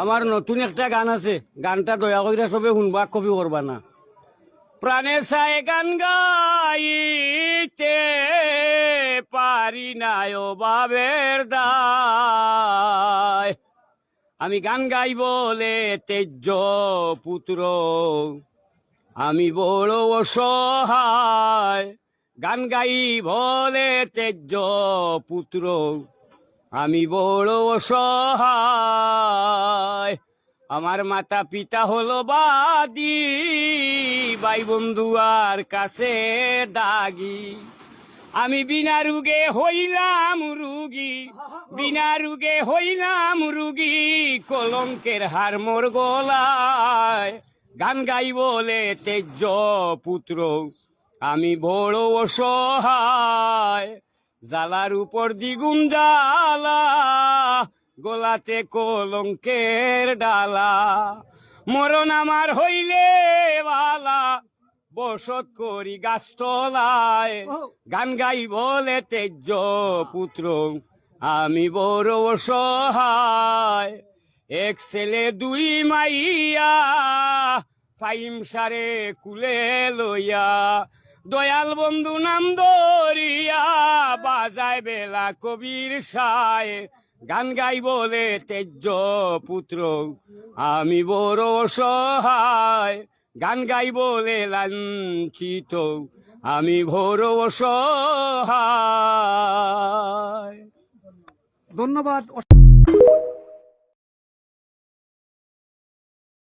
আমার নতুন একটা গান আছে, গানটা দয়া করে সবে শুনবা, কপি করবা না। প্রাণে চায় গান গাইতে পারি না ও বাবের দায়, আমি গান গাই বলে তেজ্য পুত্র, আমি বড় অসহায়। গান গাই বলে তেজ্য পুত্র, আমি বড় অসহায়। আমার মাতা পিতা হলো বাদী, ভাই বন্ধু আর কাছে দাগি। আমি বিনা রুগে হইলাম রুগী, বিনা রুগে হইলাম রুগী, কলঙ্কের হার মোর গলায়। গান গাই বলে তেজ্য পুত্র, আমি বড় অসহায়। জ্বালার উপর দ্বিগুণ জ্বালা, গলাতে কলঙ্কের ডালা। মরণ আমার হইলে বালা, বসত করি গাছতলায়। গান গাই বলে তেজ্য পুত্র, আমি বড় অসহায়। এক ছেলে দুই মাইয়া, ফাইম সারে কুলে লইয়া, দয়াল বন্ধু নাম দরিয়া, বাজায় বেলা কবির সায়। গান গাই বলে তেজ্য পুত্র, আমি বড় অসহায়। গান গাই বলে লাঞ্ছিত, আমি বড় অসহায়। ধন্যবাদ।